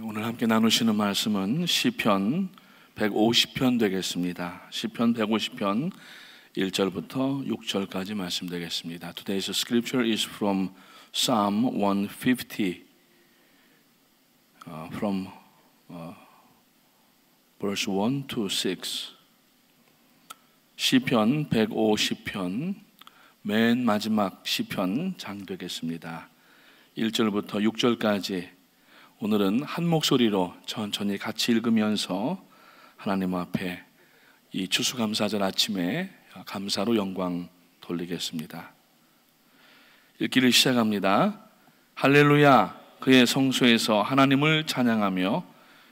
오늘 함께 나누시는 말씀은 시편 150편 되겠습니다. 시편 150편 1절부터 6절까지 말씀 되겠습니다. Today's scripture is from Psalm 150 from verse 1 to 6. 시편 150편 맨 마지막 시편 장 되겠습니다. 1절부터 6절까지 오늘은 한 목소리로 천천히 같이 읽으면서 하나님 앞에 이 추수감사절 아침에 감사로 영광 돌리겠습니다. 읽기를 시작합니다. 할렐루야, 그의 성소에서 하나님을 찬양하며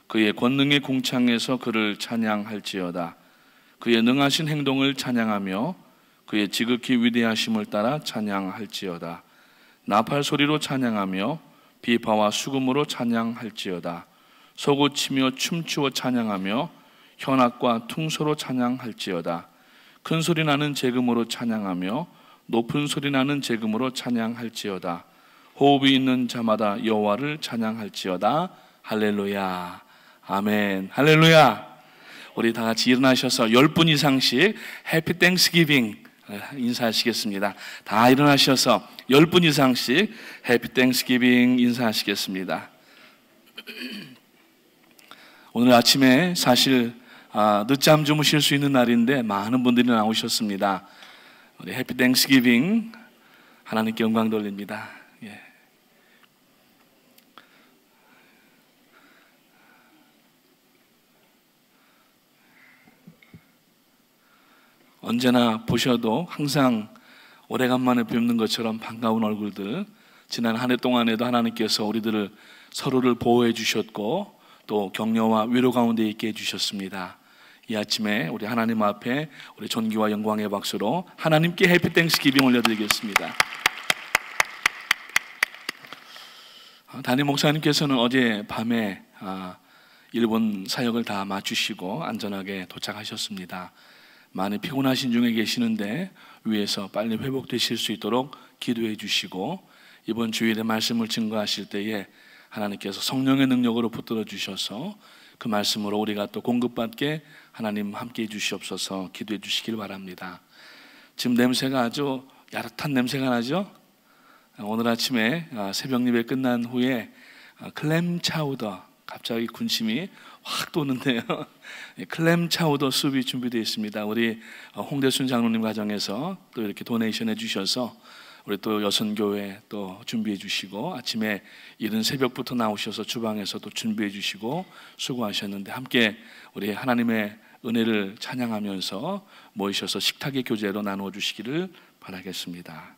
그의 권능의 궁창에서 그를 찬양할지어다. 그의 능하신 행동을 찬양하며 그의 지극히 위대하심을 따라 찬양할지어다. 나팔 소리로 찬양하며 비파와 수금으로 찬양할지어다. 소고치며 춤추어 찬양하며 현악과 퉁소로 찬양할지어다. 큰 소리 나는 제금으로 찬양하며 높은 소리 나는 제금으로 찬양할지어다. 호흡이 있는 자마다 여호와를 찬양할지어다. 할렐루야, 아멘. 할렐루야. 우리 다 같이 일어나셔서 10분 이상씩 해피 땡스기빙 인사하시겠습니다. 다 일어나셔서 10분 이상씩 해피 땡스기빙 인사하시겠습니다. 오늘 아침에 사실 늦잠 주무실 수 있는 날인데 많은 분들이 나오셨습니다. 우리 해피 땡스기빙 하나님께 영광 돌립니다. 예. 언제나 보셔도 항상 오래간만에 뵙는 것처럼 반가운 얼굴들, 지난 한 해 동안에도 하나님께서 우리들을 서로를 보호해 주셨고 또 격려와 위로 가운데 있게 해주셨습니다. 이 아침에 우리 하나님 앞에 우리 존귀와 영광의 박수로 하나님께 해피 땡스기빙 올려드리겠습니다. 담임 목사님께서는 어제 밤에 일본 사역을 다 마치시고 안전하게 도착하셨습니다. 많이 피곤하신 중에 계시는데 위에서 빨리 회복되실 수 있도록 기도해 주시고 이번 주일에 말씀을 증거하실 때에 하나님께서 성령의 능력으로 붙들어 주셔서 그 말씀으로 우리가 또 공급받게 하나님 함께 해 주시옵소서 기도해 주시길 바랍니다. 지금 냄새가 아주 야릇한 냄새가 나죠? 오늘 아침에 새벽 예배 끝난 후에 클램 차우더, 갑자기 군침이 확 도는데요. 클램 차우더 수업이 준비되어 있습니다. 우리 홍대순 장로님 가정에서 또 이렇게 도네이션 해주셔서 우리 또 여선교회 또 준비해 주시고 아침에 이른 새벽부터 나오셔서 주방에서 또 준비해 주시고 수고하셨는데 함께 우리 하나님의 은혜를 찬양하면서 모이셔서 식탁의 교제로 나누어 주시기를 바라겠습니다.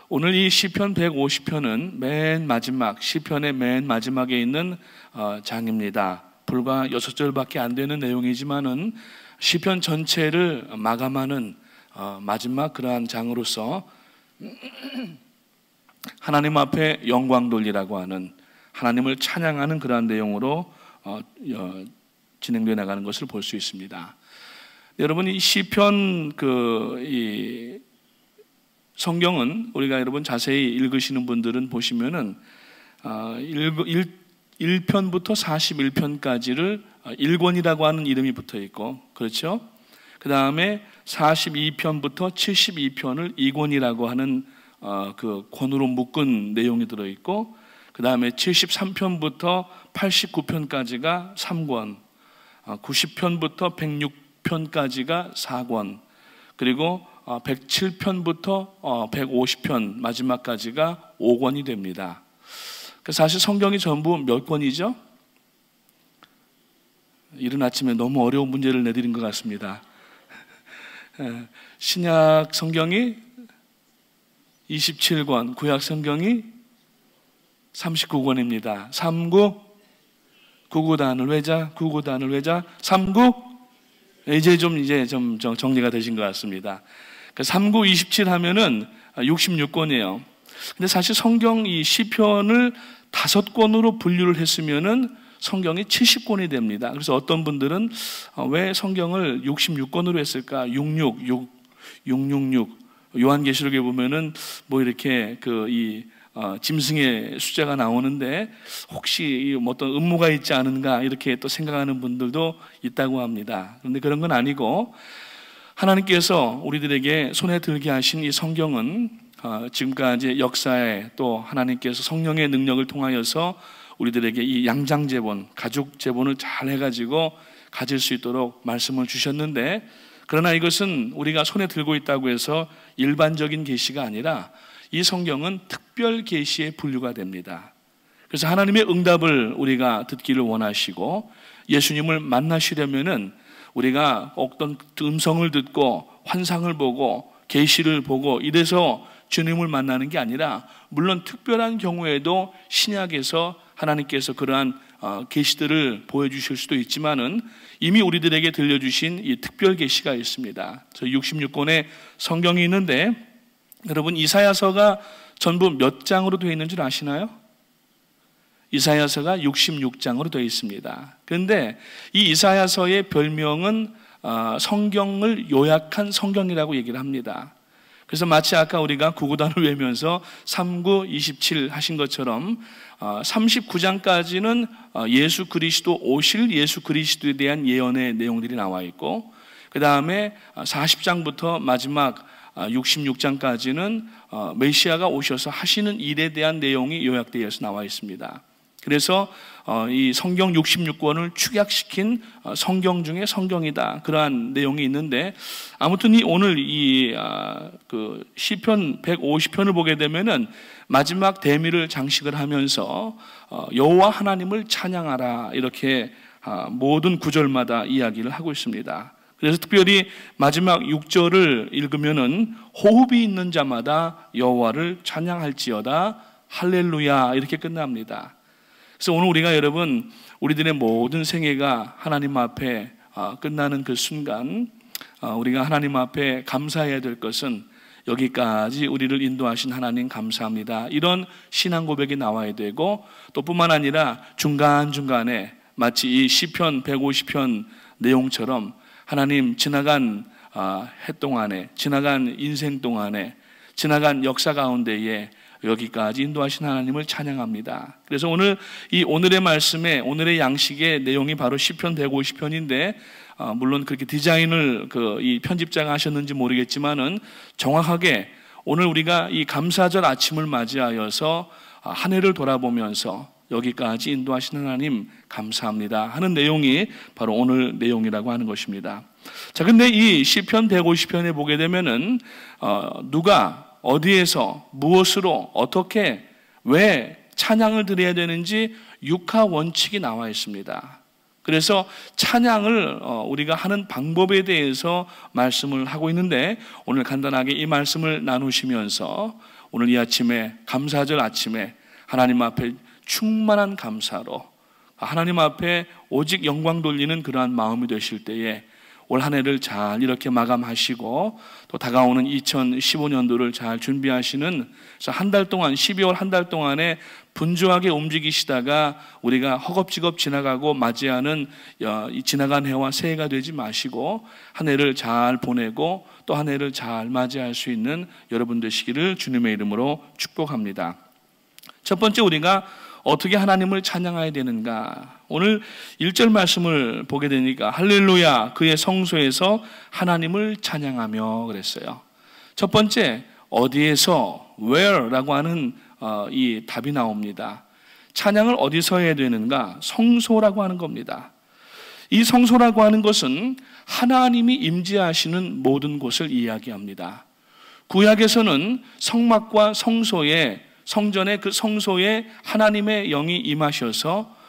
오늘 이 시편 150편은 맨 마지막 시편의 맨 마지막에 있는 장입니다. 불과 6절밖에 안 되는 내용이지만은 시편 전체를 마감하는 마지막 그러한 장으로서 하나님 앞에 영광 돌리라고 하는 하나님을 찬양하는 그러한 내용으로 진행되어 나가는 것을 볼 수 있습니다. 여러분 이 시편 이 성경은 우리가 여러분 자세히 읽으시는 분들은 보시면은 1편부터 41편까지를 1권이라고 하는 이름이 붙어 있고, 그렇죠? 그 다음에 42편부터 72편을 2권이라고 하는 그 권으로 묶은 내용이 들어 있고, 그 다음에 73편부터 89편까지가 3권, 90편부터 106편까지가 4권, 그리고 107편부터 150편 마지막까지가 5권이 됩니다. 사실 성경이 전부 몇 권이죠? 이른 아침에 너무 어려운 문제를 내드린 것 같습니다. 신약 성경이 27권, 구약 성경이 39권입니다. 39, 구구단을 외자, 구구단을 외자, 39. 이제 좀 정리가 되신 것 같습니다. 39, 27 하면은 66권이에요. 근데 사실 성경 이 시편을 5권으로 분류를 했으면은 성경이 70권이 됩니다. 그래서 어떤 분들은 왜 성경을 66권으로 했을까? 666 요한계시록에 보면은 뭐 이렇게 이 짐승의 숫자가 나오는데 혹시 어떤 음모가 있지 않은가 이렇게 또 생각하는 분들도 있다고 합니다. 그런데 그런 건 아니고 하나님께서 우리들에게 손에 들게 하신 이 성경은 지금까지 역사에 또 하나님께서 성령의 능력을 통하여서 우리들에게 이 양장제본, 가족제본을 잘 해가지고 가질 수 있도록 말씀을 주셨는데, 그러나 이것은 우리가 손에 들고 있다고 해서 일반적인 계시가 아니라 이 성경은 특별 계시에 분류가 됩니다. 그래서 하나님의 응답을 우리가 듣기를 원하시고 예수님을 만나시려면은 우리가 어떤 음성을 듣고 환상을 보고 계시를 보고 이래서 주님을 만나는 게 아니라, 물론 특별한 경우에도 신약에서 하나님께서 그러한 계시들을 보여주실 수도 있지만은 이미 우리들에게 들려주신 이 특별 계시가 있습니다. 저 66권의 성경이 있는데 여러분, 이사야서가 전부 몇 장으로 되어 있는 줄 아시나요? 이사야서가 66장으로 되어 있습니다. 그런데 이 이사야서의 별명은 성경을 요약한 성경이라고 얘기를 합니다. 그래서 마치 아까 우리가 구구단을 외우면서 39, 27 하신 것처럼 39장까지는 예수 그리스도, 오실 예수 그리스도에 대한 예언의 내용들이 나와 있고, 그 다음에 40장부터 마지막 66장까지는 메시아가 오셔서 하시는 일에 대한 내용이 요약되어서 나와 있습니다. 그래서 이 성경 66권을 축약시킨 성경 중에 성경이다, 그러한 내용이 있는데, 아무튼 오늘 이 시편 150편을 보게 되면은 마지막 대미를 장식을 하면서 여호와 하나님을 찬양하라, 이렇게 모든 구절마다 이야기를 하고 있습니다. 그래서 특별히 마지막 6절을 읽으면은 호흡이 있는 자마다 여호와를 찬양할지어다 할렐루야, 이렇게 끝납니다. 그래서 오늘 우리가 여러분, 우리들의 모든 생애가 하나님 앞에 끝나는 그 순간 우리가 하나님 앞에 감사해야 될 것은 여기까지 우리를 인도하신 하나님 감사합니다, 이런 신앙 고백이 나와야 되고, 또 뿐만 아니라 중간중간에 마치 이 시편 150편 내용처럼 하나님 지나간 해 동안에, 지나간 인생 동안에, 지나간 역사 가운데에 여기까지 인도하신 하나님을 찬양합니다. 그래서 오늘의 말씀에, 오늘의 양식의 내용이 바로 시편 150편인데 물론 그렇게 디자인을 이 편집자가 하셨는지 모르겠지만은 정확하게 오늘 우리가 이 감사절 아침을 맞이하여서 한 해를 돌아보면서 여기까지 인도하신 하나님 감사합니다 하는 내용이 바로 오늘 내용이라고 하는 것입니다. 자, 근데 이 시편 150편에 보게 되면은 누가 어디에서 무엇으로 어떻게 왜 찬양을 드려야 되는지 육하 원칙이 나와 있습니다. 그래서 찬양을 우리가 하는 방법에 대해서 말씀을 하고 있는데, 오늘 간단하게 이 말씀을 나누시면서 오늘 이 아침에, 감사절 아침에 하나님 앞에 충만한 감사로 하나님 앞에 오직 영광 돌리는 그러한 마음이 되실 때에 올 한 해를 잘 이렇게 마감하시고 또 다가오는 2015년도를 잘 준비하시는, 그래서 한 달 동안, 12월 한 달 동안에 분주하게 움직이시다가 우리가 허겁지겁 지나가고 맞이하는 지나간 해와 새해가 되지 마시고 한 해를 잘 보내고 또 한 해를 잘 맞이할 수 있는 여러분 되시기를 주님의 이름으로 축복합니다. 첫 번째, 우리가 어떻게 하나님을 찬양해야 되는가? 오늘 1절 말씀을 보게 되니까 할렐루야, 그의 성소에서 하나님을 찬양하며 그랬어요. 첫 번째, 어디에서, where라고 하는 이 답이 나옵니다. 찬양을 어디서 해야 되는가? 성소라고 하는 겁니다. 이 성소라고 하는 것은 하나님이 임재하시는 모든 곳을 이야기합니다. 구약에서는 성막과 성전의 그 성소에 하나님의 영이 임하셔서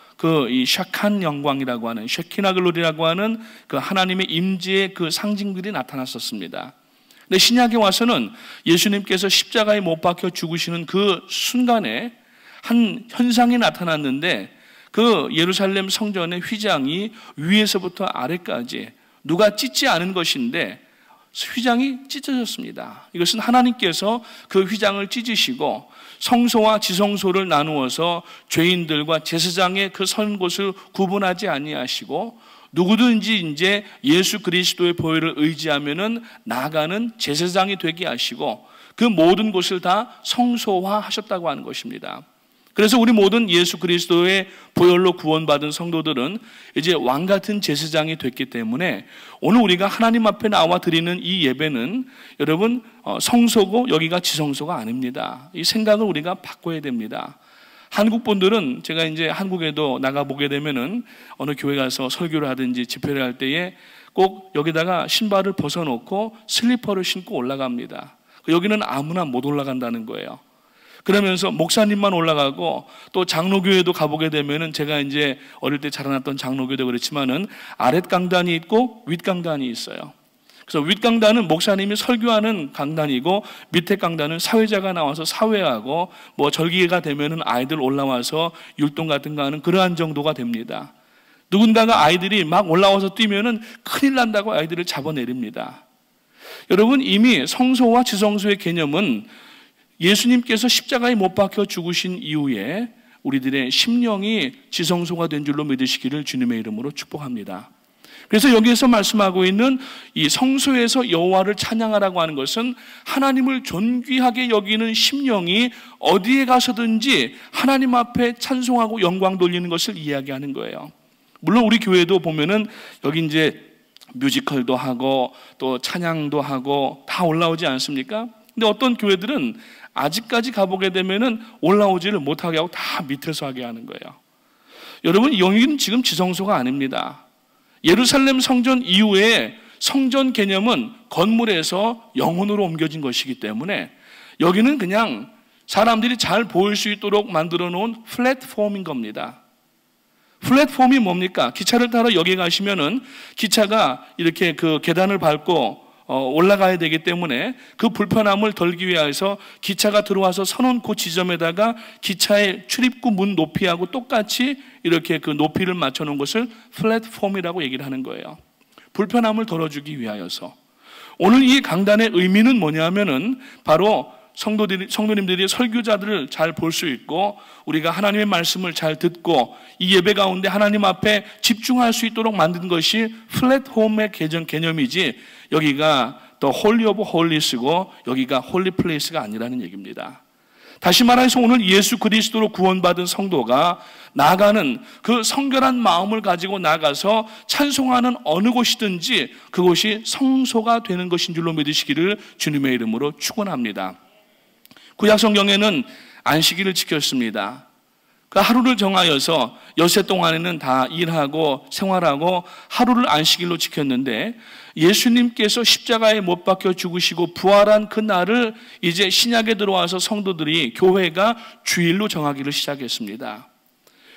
이 샤칸 영광이라고 하는, 쉐키나 글로리라고 하는 그 하나님의 임재의 그 상징들이 나타났었습니다. 근데 신약에 와서는 예수님께서 십자가에 못 박혀 죽으시는 그 순간에 한 현상이 나타났는데, 그 예루살렘 성전의 휘장이 위에서부터 아래까지 누가 찢지 않은 것인데 휘장이 찢어졌습니다. 이것은 하나님께서 그 휘장을 찢으시고 성소와 지성소를 나누어서 죄인들과 제사장의 그 선 곳을 구분하지 아니하시고 누구든지 이제 예수 그리스도의 보혈을 의지하면은 나아가는 제사장이 되게 하시고, 그 모든 곳을 다 성소화하셨다고 하는 것입니다. 그래서 우리 모든 예수 그리스도의 보혈로 구원받은 성도들은 이제 왕같은 제사장이 됐기 때문에 오늘 우리가 하나님 앞에 나와 드리는 이 예배는 여러분 성소고 여기가 지성소가 아닙니다. 이 생각을 우리가 바꿔야 됩니다. 한국 분들은 제가 이제 한국에도 나가보게 되면은 어느 교회 가서 설교를 하든지 집회를 할 때에 꼭 여기다가 신발을 벗어놓고 슬리퍼를 신고 올라갑니다. 여기는 아무나 못 올라간다는 거예요. 그러면서 목사님만 올라가고 또 장로교회도 가보게 되면은 제가 이제 어릴 때 자라났던 장로교회도 그렇지만은 아랫 강단이 있고 윗 강단이 있어요. 그래서 윗 강단은 목사님이 설교하는 강단이고 밑에 강단은 사회자가 나와서 사회하고 뭐 절기가 되면은 아이들 올라와서 율동 같은 거 하는 그러한 정도가 됩니다. 누군가가 아이들이 막 올라와서 뛰면은 큰일 난다고 아이들을 잡아내립니다. 여러분 이미 성소와 지성소의 개념은 예수님께서 십자가에 못 박혀 죽으신 이후에 우리들의 심령이 지성소가 된 줄로 믿으시기를 주님의 이름으로 축복합니다. 그래서 여기에서 말씀하고 있는 이 성소에서 여호와를 찬양하라고 하는 것은 하나님을 존귀하게 여기는 심령이 어디에 가서든지 하나님 앞에 찬송하고 영광 돌리는 것을 이야기하는 거예요. 물론 우리 교회도 보면은 여기 이제 뮤지컬도 하고 또 찬양도 하고 다 올라오지 않습니까? 근데 어떤 교회들은 아직까지 가보게 되면은 올라오지를 못하게 하고 다 밑에서 하게 하는 거예요. 여러분, 여기는 지금 지성소가 아닙니다. 예루살렘 성전 이후에 성전 개념은 건물에서 영혼으로 옮겨진 것이기 때문에 여기는 그냥 사람들이 잘 보일 수 있도록 만들어 놓은 플랫폼인 겁니다. 플랫폼이 뭡니까? 기차를 타러 여기 가시면은 기차가 이렇게 그 계단을 밟고 올라가야 되기 때문에 그 불편함을 덜기 위해서 기차가 들어와서 서는 그 지점에다가 기차의 출입구 문 높이하고 똑같이 이렇게 그 높이를 맞춰 놓은 것을 플랫폼이라고 얘기를 하는 거예요. 불편함을 덜어주기 위하여서. 오늘 이 강단의 의미는 뭐냐면은 바로 성도님들이 설교자들을 잘 볼 수 있고 우리가 하나님의 말씀을 잘 듣고 이 예배 가운데 하나님 앞에 집중할 수 있도록 만든 것이 플랫폼의 개념이지 여기가 더 홀리 오브 홀리스고 여기가 홀리 플레이스가 아니라는 얘기입니다. 다시 말해서 오늘 예수 그리스도로 구원받은 성도가 나아가는 그 성결한 마음을 가지고 나가서 찬송하는 어느 곳이든지 그곳이 성소가 되는 것인 줄로 믿으시기를 주님의 이름으로 축원합니다. 구약 성경에는 안식일을 지켰습니다. 그 하루를 정하여서 엿새 동안에는 다 일하고 생활하고 하루를 안식일로 지켰는데 예수님께서 십자가에 못 박혀 죽으시고 부활한 그 날을 이제 신약에 들어와서 성도들이 교회가 주일로 정하기를 시작했습니다.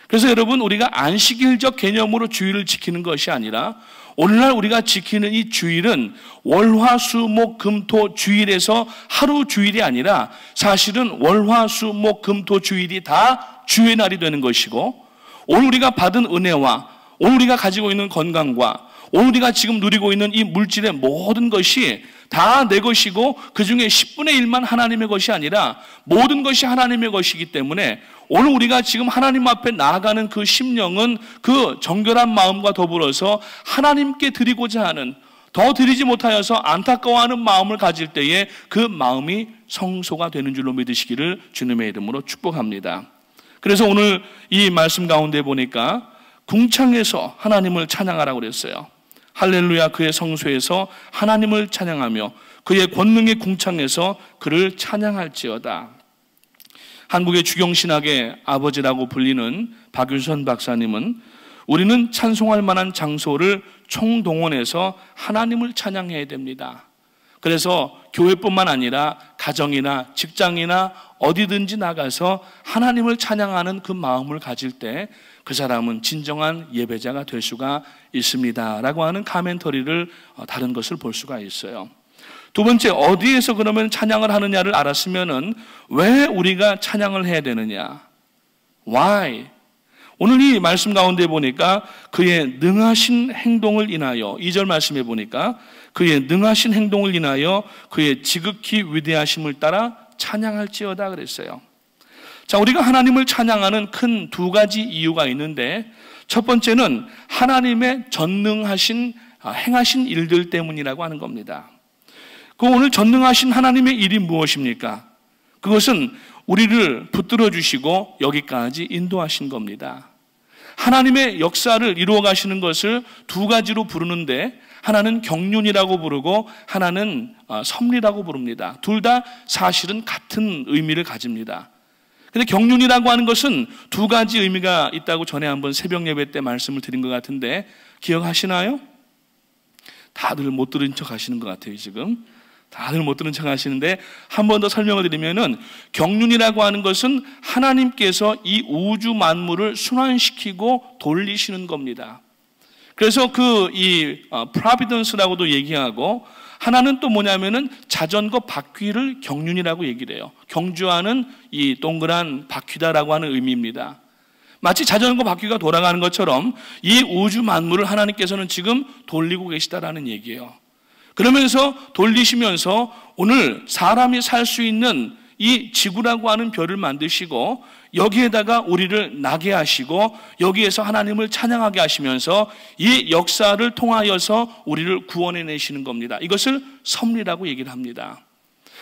그래서 여러분 우리가 안식일적 개념으로 주일을 지키는 것이 아니라 오늘날 우리가 지키는 이 주일은 월화수목금토 주일에서 하루 주일이 아니라 사실은 월화수목금토 주일이 다 주의 날이 되는 것이고 오늘 우리가 받은 은혜와 오늘 우리가 가지고 있는 건강과 오늘 우리가 지금 누리고 있는 이 물질의 모든 것이 다 내 것이고 그중에 10분의 1만 하나님의 것이 아니라 모든 것이 하나님의 것이기 때문에 오늘 우리가 지금 하나님 앞에 나아가는 그 심령은 그 정결한 마음과 더불어서 하나님께 드리고자 하는 더 드리지 못하여서 안타까워하는 마음을 가질 때에 그 마음이 성소가 되는 줄로 믿으시기를 주님의 이름으로 축복합니다. 그래서 오늘 이 말씀 가운데 보니까 궁창에서 하나님을 찬양하라고 그랬어요. 할렐루야 그의 성소에서 하나님을 찬양하며 그의 권능의 궁창에서 그를 찬양할지어다. 한국의 주경신학의 아버지라고 불리는 박윤선 박사님은 우리는 찬송할 만한 장소를 총동원해서 하나님을 찬양해야 됩니다. 그래서 교회뿐만 아니라 가정이나 직장이나 어디든지 나가서 하나님을 찬양하는 그 마음을 가질 때 그 사람은 진정한 예배자가 될 수가 있습니다 라고 하는 카멘터리를 다른 것을 볼 수가 있어요. 두 번째, 어디에서 그러면 찬양을 하느냐를 알았으면은 왜 우리가 찬양을 해야 되느냐? Why? 오늘 이 말씀 가운데 보니까 그의 능하신 행동을 인하여 2절 말씀에 보니까 그의 능하신 행동을 인하여 그의 지극히 위대하심을 따라 찬양할지어다 그랬어요. 자, 우리가 하나님을 찬양하는 큰 두 가지 이유가 있는데 첫 번째는 하나님의 전능하신 행하신 일들 때문이라고 하는 겁니다. 그 오늘 전능하신 하나님의 일이 무엇입니까? 그것은 우리를 붙들어 주시고 여기까지 인도하신 겁니다. 하나님의 역사를 이루어 가시는 것을 두 가지로 부르는데 하나는 경륜이라고 부르고 하나는 섭리라고 부릅니다. 둘 다 사실은 같은 의미를 가집니다. 근데 경륜이라고 하는 것은 두 가지 의미가 있다고 전에 한번 새벽 예배 때 말씀을 드린 것 같은데 기억하시나요? 다들 못 들은 척 하시는 것 같아요, 지금. 다들 못 들은 척 하시는데 한 번 더 설명을 드리면은 경륜이라고 하는 것은 하나님께서 이 우주 만물을 순환시키고 돌리시는 겁니다. 그래서 providence라고도 얘기하고 하나는 또 뭐냐면은 자전거 바퀴를 경륜이라고 얘기를 해요. 경주하는 이 동그란 바퀴다라고 하는 의미입니다. 마치 자전거 바퀴가 돌아가는 것처럼 이 우주 만물을 하나님께서는 지금 돌리고 계시다라는 얘기예요. 그러면서 돌리시면서 오늘 사람이 살 수 있는 이 지구라고 하는 별을 만드시고 여기에다가 우리를 나게 하시고 여기에서 하나님을 찬양하게 하시면서 이 역사를 통하여서 우리를 구원해내시는 겁니다. 이것을 섭리라고 얘기를 합니다.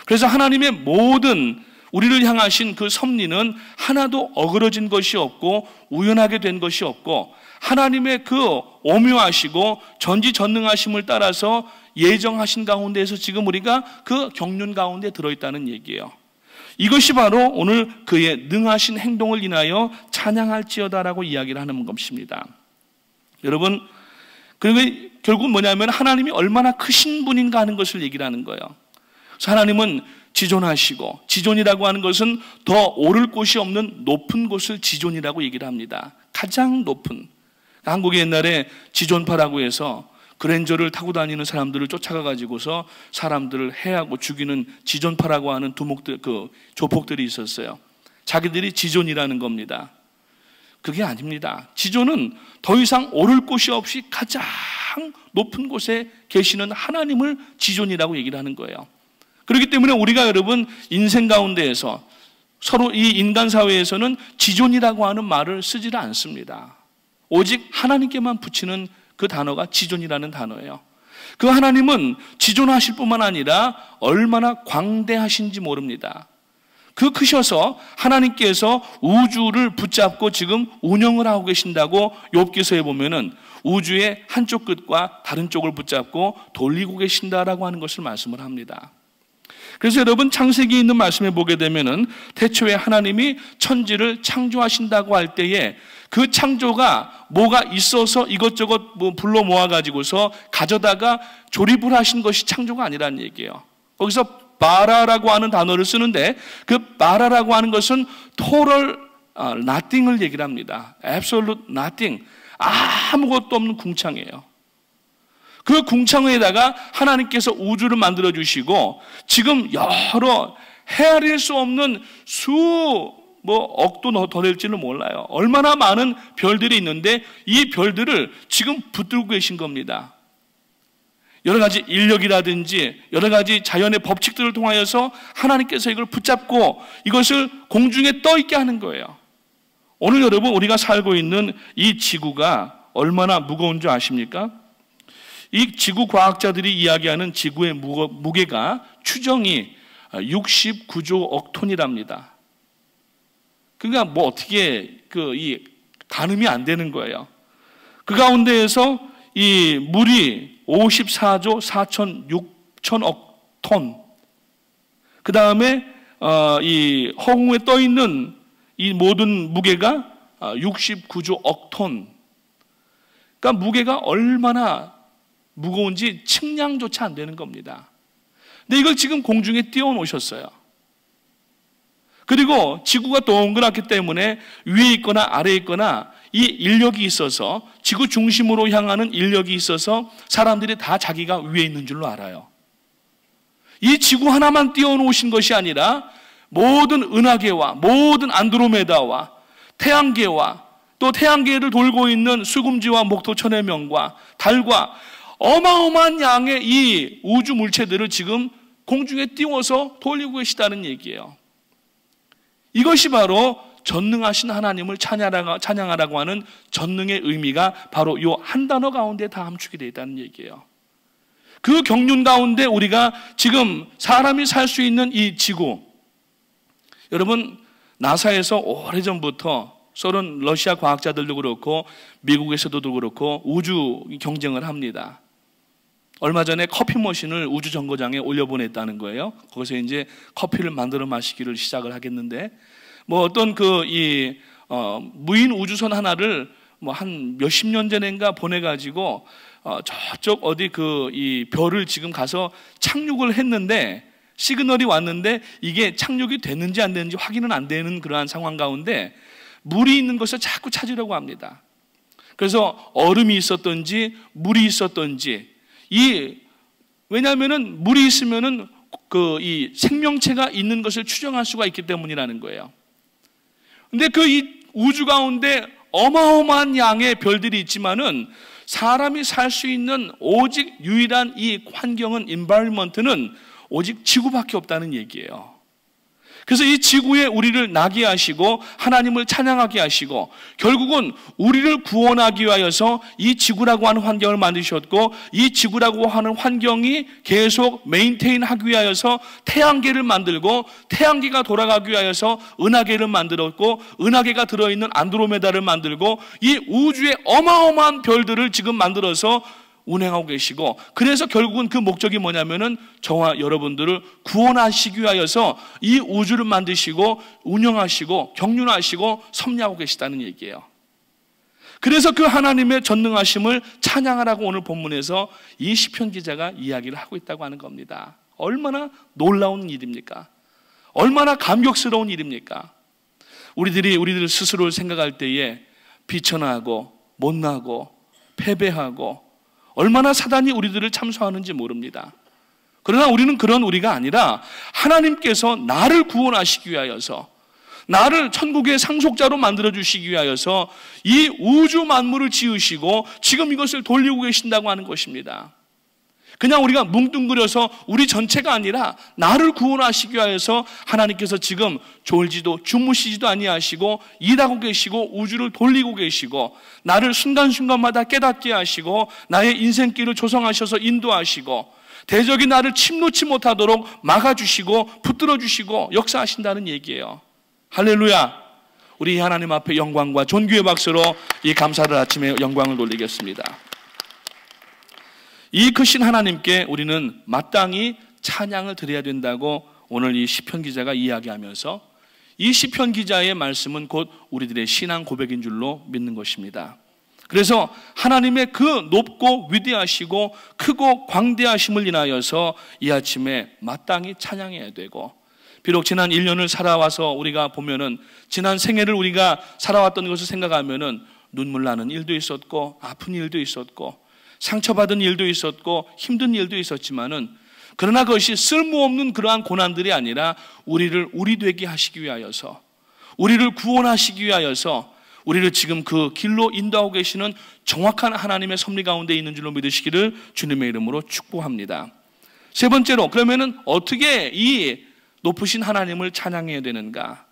그래서 하나님의 모든 우리를 향하신 그 섭리는 하나도 어그러진 것이 없고 우연하게 된 것이 없고 하나님의 그 오묘하시고 전지전능하심을 따라서 예정하신 가운데에서 지금 우리가 그 경륜 가운데 들어있다는 얘기예요. 이것이 바로 오늘 그의 능하신 행동을 인하여 찬양할지어다라고 이야기를 하는 것입니다. 여러분, 그리고 결국 뭐냐면 하나님이 얼마나 크신 분인가 하는 것을 얘기를 하는 거예요. 그래서 하나님은 지존하시고, 지존이라고 하는 것은 더 오를 곳이 없는 높은 곳을 지존이라고 얘기를 합니다. 가장 높은. 한국에 옛날에 지존파라고 해서 그랜저를 타고 다니는 사람들을 쫓아가가지고서 사람들을 해하고 죽이는 지존파라고 하는 조폭들이 있었어요. 자기들이 지존이라는 겁니다. 그게 아닙니다. 지존은 더 이상 오를 곳이 없이 가장 높은 곳에 계시는 하나님을 지존이라고 얘기를 하는 거예요. 그렇기 때문에 우리가 여러분 인생 가운데에서 서로 이 인간 사회에서는 지존이라고 하는 말을 쓰지를 않습니다. 오직 하나님께만 붙이는 그 단어가 지존이라는 단어예요. 그 하나님은 지존하실 뿐만 아니라 얼마나 광대하신지 모릅니다. 그 크셔서 하나님께서 우주를 붙잡고 지금 운영을 하고 계신다고 욥기서에 보면은 우주의 한쪽 끝과 다른 쪽을 붙잡고 돌리고 계신다라고 하는 것을 말씀을 합니다. 그래서 여러분 창세기에 있는 말씀에 보게 되면은 태초에 하나님이 천지를 창조하신다고 할 때에 그 창조가 뭐가 있어서 이것저것 불러 모아가지고서 가져다가 조립을 하신 것이 창조가 아니라는 얘기예요. 거기서 바라라고 하는 단어를 쓰는데 그 바라라고 하는 것은 total nothing을 얘기를 합니다. absolute nothing. 아무것도 없는 궁창이에요. 그 궁창에다가 하나님께서 우주를 만들어 주시고 지금 여러 헤아릴 수 없는 억도 더 될지는 몰라요. 얼마나 많은 별들이 있는데 이 별들을 지금 붙들고 계신 겁니다. 여러 가지 인력이라든지 여러 가지 자연의 법칙들을 통하여서 하나님께서 이걸 붙잡고 이것을 공중에 떠 있게 하는 거예요. 오늘 여러분 우리가 살고 있는 이 지구가 얼마나 무거운 줄 아십니까? 이 지구 과학자들이 이야기하는 지구의 무게가 추정이 69조 억 톤이랍니다. 그러니까 어떻게 이 가늠이 안 되는 거예요. 그 가운데에서 이 물이 54조 4,6천억 톤. 그 다음에 이 허공에 떠 있는 이 모든 무게가 69조 억 톤. 그러니까 무게가 얼마나 무거운지 측량조차 안 되는 겁니다. 근데 이걸 지금 공중에 띄워놓으셨어요. 그리고 지구가 동그랗기 때문에 위에 있거나 아래에 있거나 이 인력이 있어서 지구 중심으로 향하는 인력이 있어서 사람들이 다 자기가 위에 있는 줄로 알아요. 이 지구 하나만 띄워놓으신 것이 아니라 모든 은하계와 모든 안드로메다와 태양계와 또 태양계를 돌고 있는 수금지와 목토천의 명과 달과 어마어마한 양의 이 우주 물체들을 지금 공중에 띄워서 돌리고 계시다는 얘기예요. 이것이 바로 전능하신 하나님을 찬양하라고 하는 전능의 의미가 바로 이 한 단어 가운데 다 함축이 되어 있다는 얘기예요. 그 경륜 가운데 우리가 지금 사람이 살 수 있는 이 지구, 여러분 나사에서 오래전부터 서른 러시아 과학자들도 그렇고 미국에서도 그렇고 우주 경쟁을 합니다. 얼마 전에 커피 머신을 우주 정거장에 올려보냈다는 거예요. 거기서 이제 커피를 만들어 마시기를 시작을 하겠는데, 뭐 어떤 무인 우주선 하나를 뭐 한 몇십 년 전인가 보내가지고 저쪽 어디 이 별을 지금 가서 착륙을 했는데, 시그널이 왔는데 이게 착륙이 됐는지 안 됐는지 확인은 안 되는 그러한 상황 가운데 물이 있는 것을 자꾸 찾으려고 합니다. 그래서 얼음이 있었던지 물이 있었던지, 왜냐하면은 물이 있으면은 이 생명체가 있는 것을 추정할 수가 있기 때문이라는 거예요. 근데 이 우주 가운데 어마어마한 양의 별들이 있지만은 사람이 살 수 있는 오직 유일한 이 환경은, environment는 오직 지구밖에 없다는 얘기예요. 그래서 이 지구에 우리를 나게 하시고 하나님을 찬양하게 하시고 결국은 우리를 구원하기 위하여서 이 지구라고 하는 환경을 만드셨고, 이 지구라고 하는 환경이 계속 메인테인하기 위하여서 태양계를 만들고, 태양계가 돌아가기 위하여서 은하계를 만들었고, 은하계가 들어있는 안드로메다를 만들고, 이 우주의 어마어마한 별들을 지금 만들어서 운행하고 계시고, 그래서 결국은 그 목적이 뭐냐면은 저와 여러분들을 구원하시기 위하여서 이 우주를 만드시고 운영하시고 경륜하시고 섭리하고 계시다는 얘기예요. 그래서 그 하나님의 전능하심을 찬양하라고 오늘 본문에서 이 시편 기자가 이야기를 하고 있다고 하는 겁니다. 얼마나 놀라운 일입니까? 얼마나 감격스러운 일입니까? 우리들 스스로를 생각할 때에 비천하고 못나고 패배하고 얼마나 사단이 우리들을 참소하는지 모릅니다. 그러나 우리는 그런 우리가 아니라 하나님께서 나를 구원하시기 위하여서, 나를 천국의 상속자로 만들어주시기 위하여서 이 우주 만물을 지으시고 지금 이것을 돌리고 계신다고 하는 것입니다. 그냥 우리가 뭉뚱그려서 우리 전체가 아니라 나를 구원하시기 위하여서 하나님께서 지금 졸지도 주무시지도 아니하시고 일하고 계시고 우주를 돌리고 계시고 나를 순간순간마다 깨닫게 하시고 나의 인생길을 조성하셔서 인도하시고 대적이 나를 침노치 못하도록 막아주시고 붙들어주시고 역사하신다는 얘기예요. 할렐루야. 우리 하나님 앞에 영광과 존귀의 박수로 이 감사를 아침에 영광을 돌리겠습니다. 이 크신 하나님께 우리는 마땅히 찬양을 드려야 된다고 오늘 이 시편 기자가 이야기하면서, 이 시편 기자의 말씀은 곧 우리들의 신앙 고백인 줄로 믿는 것입니다. 그래서 하나님의 그 높고 위대하시고 크고 광대하심을 인하여서 이 아침에 마땅히 찬양해야 되고, 비록 지난 1년을 살아와서 우리가 보면은 지난 생애를 우리가 살아왔던 것을 생각하면은 눈물 나는 일도 있었고 아픈 일도 있었고 상처받은 일도 있었고 힘든 일도 있었지만은, 그러나 그것이 쓸모없는 그러한 고난들이 아니라 우리를 우리 되게 하시기 위하여서, 우리를 구원하시기 위하여서 우리를 지금 그 길로 인도하고 계시는 정확한 하나님의 섭리 가운데 있는 줄로 믿으시기를 주님의 이름으로 축복합니다. 세 번째로, 그러면은 어떻게 이 높으신 하나님을 찬양해야 되는가?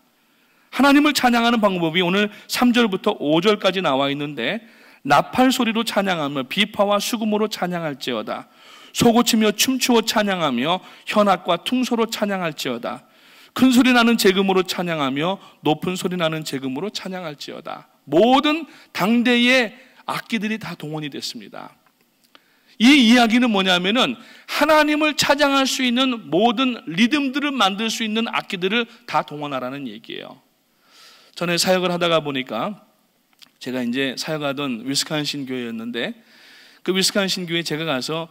하나님을 찬양하는 방법이 오늘 3절부터 5절까지 나와 있는데, 나팔 소리로 찬양하며 비파와 수금으로 찬양할지어다. 소고치며 춤추어 찬양하며 현악과 퉁소로 찬양할지어다. 큰 소리 나는 재금으로 찬양하며 높은 소리 나는 재금으로 찬양할지어다. 모든 당대의 악기들이 다 동원이 됐습니다. 이 이야기는 뭐냐면은 하나님을 찬양할 수 있는 모든 리듬들을 만들 수 있는 악기들을 다 동원하라는 얘기예요. 전에 사역을 하다가 보니까, 제가 이제 사역하던 위스콘신 교회였는데, 그 위스콘신 교회에 제가 가서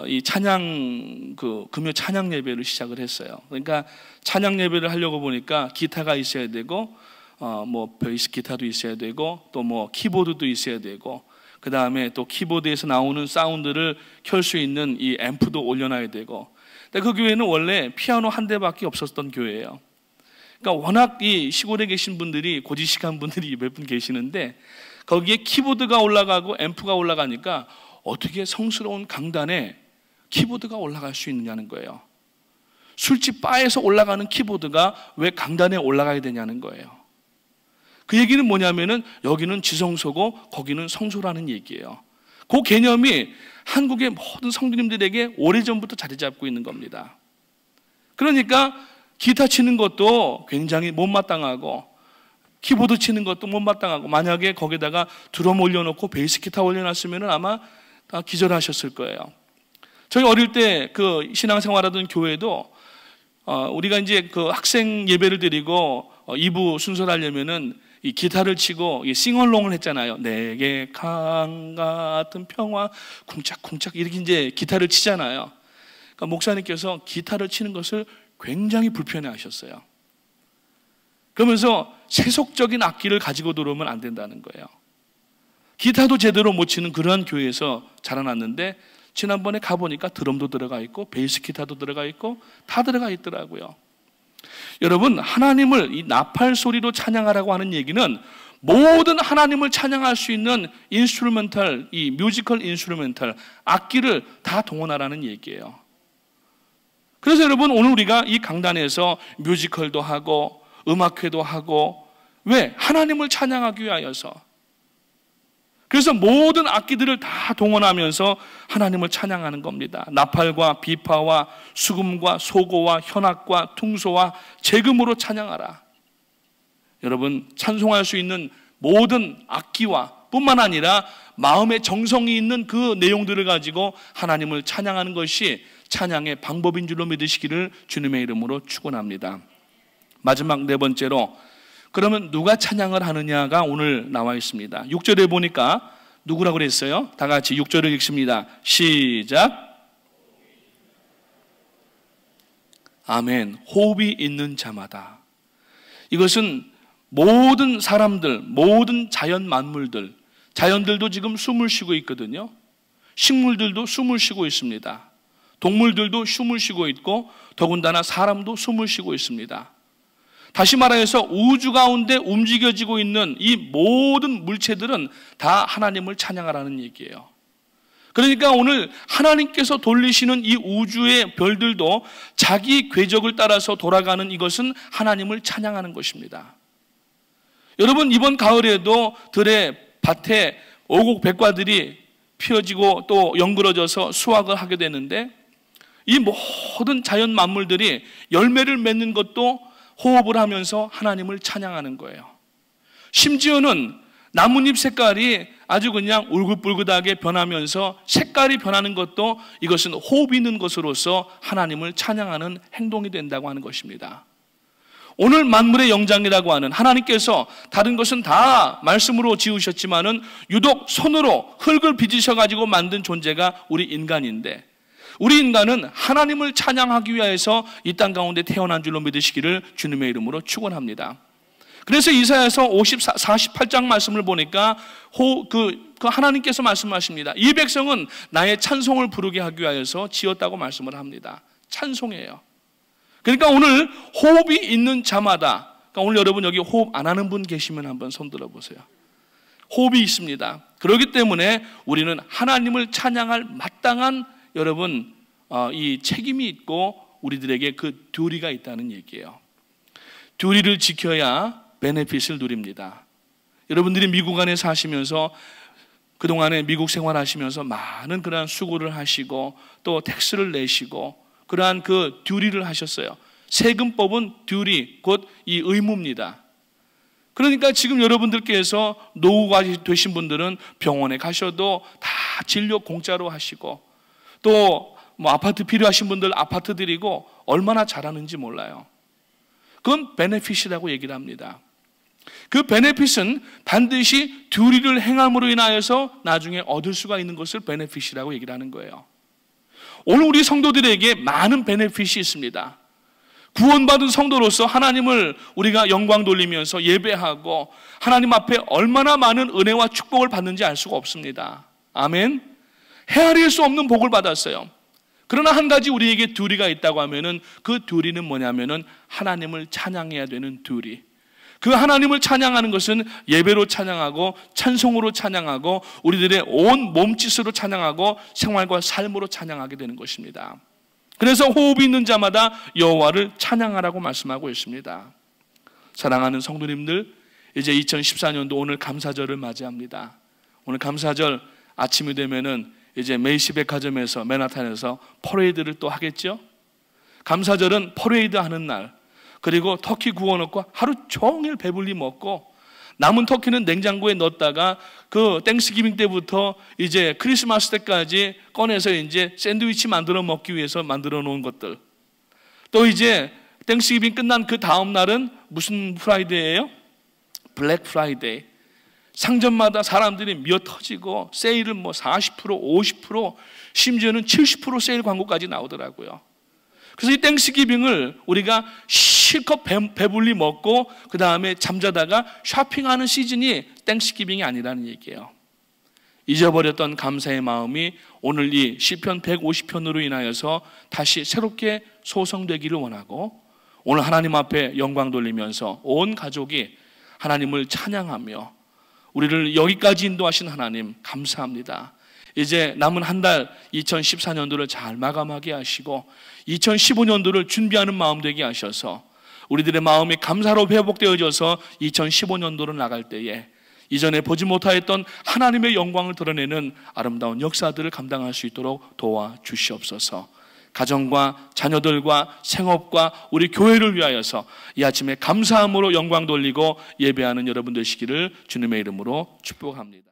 이 찬양, 금요 찬양 예배를 시작을 했어요. 그러니까 찬양 예배를 하려고 보니까 기타가 있어야 되고, 뭐 베이스 기타도 있어야 되고, 또 뭐 키보드도 있어야 되고, 그 다음에 또 키보드에서 나오는 사운드를 켤 수 있는 이 앰프도 올려놔야 되고. 근데 그 교회는 원래 피아노 한 대밖에 없었던 교회예요. 그러니까 워낙 이 시골에 계신 분들이, 고지식한 분들이 몇 분 계시는데, 거기에 키보드가 올라가고 앰프가 올라가니까 어떻게 성스러운 강단에 키보드가 올라갈 수 있느냐는 거예요. 술집 바에서 올라가는 키보드가 왜 강단에 올라가야 되냐는 거예요. 그 얘기는 뭐냐면은 여기는 지성소고 거기는 성소라는 얘기예요. 그 개념이 한국의 모든 성도님들에게 오래전부터 자리 잡고 있는 겁니다. 그러니까 기타 치는 것도 굉장히 못마땅하고 키보드 치는 것도 못마땅하고, 만약에 거기다가 드럼 올려놓고 베이스 기타 올려놨으면 아마 다 기절하셨을 거예요. 저희 어릴 때 그 신앙생활하던 교회도 우리가 이제 그 학생 예배를 드리고 2부 순서를 하려면은 이 기타를 치고 싱얼롱을 했잖아요. 내게 강 같은 평화 쿵짝쿵짝 이렇게 이제 기타를 치잖아요. 그러니까 목사님께서 기타를 치는 것을 굉장히 불편해 하셨어요. 그러면서 세속적인 악기를 가지고 들어오면 안 된다는 거예요. 기타도 제대로 못 치는 그러한 교회에서 자라났는데, 지난번에 가보니까 드럼도 들어가 있고 베이스 기타도 들어가 있고 다 들어가 있더라고요. 여러분, 하나님을 이 나팔 소리로 찬양하라고 하는 얘기는 모든 하나님을 찬양할 수 있는 인스트루멘탈, 이 뮤지컬 인스트루멘탈 악기를 다 동원하라는 얘기예요. 그래서 여러분, 오늘 우리가 이 강단에서 뮤지컬도 하고 음악회도 하고, 왜? 하나님을 찬양하기 위하여서. 그래서 모든 악기들을 다 동원하면서 하나님을 찬양하는 겁니다. 나팔과 비파와 수금과 소고와 현악과 퉁소와 재금으로 찬양하라. 여러분, 찬송할 수 있는 모든 악기와 뿐만 아니라 마음의 정성이 있는 그 내용들을 가지고 하나님을 찬양하는 것이 찬양의 방법인 줄로 믿으시기를 주님의 이름으로 축원합니다. 마지막 네 번째로, 그러면 누가 찬양을 하느냐가 오늘 나와 있습니다. 6절에 보니까 누구라고 그랬어요? 다 같이 6절을 읽습니다. 시작. 아멘. 호흡이 있는 자마다. 이것은 모든 사람들, 모든 자연 만물들, 자연들도 지금 숨을 쉬고 있거든요. 식물들도 숨을 쉬고 있습니다. 동물들도 숨을 쉬고 있고, 더군다나 사람도 숨을 쉬고 있습니다. 다시 말해서 우주 가운데 움직여지고 있는 이 모든 물체들은 다 하나님을 찬양하라는 얘기예요. 그러니까 오늘 하나님께서 돌리시는 이 우주의 별들도 자기 궤적을 따라서 돌아가는 이것은 하나님을 찬양하는 것입니다. 여러분, 이번 가을에도 들의 밭에 오곡백과들이 피어지고 또 연그러져서 수확을 하게 되는데, 이 모든 자연 만물들이 열매를 맺는 것도 호흡을 하면서 하나님을 찬양하는 거예요. 심지어는 나뭇잎 색깔이 아주 그냥 울긋불긋하게 변하면서 색깔이 변하는 것도 이것은 호흡이 있는 것으로서 하나님을 찬양하는 행동이 된다고 하는 것입니다. 오늘 만물의 영장이라고 하는 하나님께서 다른 것은 다 말씀으로 지으셨지만은 유독 손으로 흙을 빚으셔가지고 만든 존재가 우리 인간인데, 우리 인간은 하나님을 찬양하기 위해서 이 땅 가운데 태어난 줄로 믿으시기를 주님의 이름으로 축원합니다. 그래서 이사야서 48장 말씀을 보니까 하나님께서 말씀하십니다. 이 백성은 나의 찬송을 부르게 하기 위해서 지었다고 말씀을 합니다. 찬송이에요. 그러니까 오늘 호흡이 있는 자마다, 그러니까 오늘 여러분 여기 호흡 안 하는 분 계시면 한번 손 들어보세요. 호흡이 있습니다. 그렇기 때문에 우리는 하나님을 찬양할 마땅한 여러분 이 책임이 있고 우리들에게 그 듀리가 있다는 얘기예요. 듀리를 지켜야 베네핏을 누립니다. 여러분들이 미국 안에 사시면서 그동안에 미국 생활하시면서 많은 그러한 수고를 하시고 또 텍스를 내시고 그러한 그 듀리를 하셨어요. 세금법은 듀리, 곧 이 의무입니다. 그러니까 지금 여러분들께서 노후가 되신 분들은 병원에 가셔도 다 진료 공짜로 하시고, 또 뭐 아파트 필요하신 분들 아파트 드리고 얼마나 잘하는지 몰라요. 그건 베네핏이라고 얘기를 합니다. 그 베네핏은 반드시 듀리를 행함으로 인하여서 나중에 얻을 수가 있는 것을 베네핏이라고 얘기를 하는 거예요. 오늘 우리 성도들에게 많은 베네핏이 있습니다. 구원받은 성도로서 하나님을 우리가 영광 돌리면서 예배하고 하나님 앞에 얼마나 많은 은혜와 축복을 받는지 알 수가 없습니다. 아멘. 헤아릴 수 없는 복을 받았어요. 그러나 한 가지 우리에게 듀리가 있다고 하면은 그 듀리는 뭐냐면은 하나님을 찬양해야 되는 듀리. 그 하나님을 찬양하는 것은 예배로 찬양하고 찬송으로 찬양하고 우리들의 온 몸짓으로 찬양하고 생활과 삶으로 찬양하게 되는 것입니다. 그래서 호흡이 있는 자마다 여호와를 찬양하라고 말씀하고 있습니다. 사랑하는 성도님들, 이제 2014년도 오늘 감사절을 맞이합니다. 오늘 감사절 아침이 되면은 이제 메이시 백화점에서 맨하탄에서 퍼레이드를 또 하겠죠. 감사절은 퍼레이드 하는 날, 그리고 터키 구워놓고 하루 종일 배불리 먹고 남은 터키는 냉장고에 넣었다가 그 땡스기빙 때부터 이제 크리스마스 때까지 꺼내서 이제 샌드위치 만들어 먹기 위해서 만들어 놓은 것들. 또 이제 땡스기빙 끝난 그 다음 날은 무슨 프라이데이예요? 블랙 프라이데이. 상점마다 사람들이 미어 터지고 세일을 뭐 40%, 50%, 심지어는 70% 세일 광고까지 나오더라고요. 그래서 이 땡스기빙을 우리가 실컷 배불리 먹고 그 다음에 잠자다가 쇼핑하는 시즌이 땡스기빙이 아니라는 얘기예요. 잊어버렸던 감사의 마음이 오늘 이 시편 150편으로 인하여서 다시 새롭게 소성되기를 원하고, 오늘 하나님 앞에 영광 돌리면서 온 가족이 하나님을 찬양하며 우리를 여기까지 인도하신 하나님 감사합니다. 이제 남은 한 달 2014년도를 잘 마감하게 하시고 2015년도를 준비하는 마음 되게 하셔서 우리들의 마음이 감사로 회복되어져서 2015년도로 나갈 때에 이전에 보지 못하였던 하나님의 영광을 드러내는 아름다운 역사들을 감당할 수 있도록 도와주시옵소서. 가정과 자녀들과 생업과 우리 교회를 위하여서 이 아침에 감사함으로 영광 돌리고 예배하는 여러분 되시기를 주님의 이름으로 축복합니다.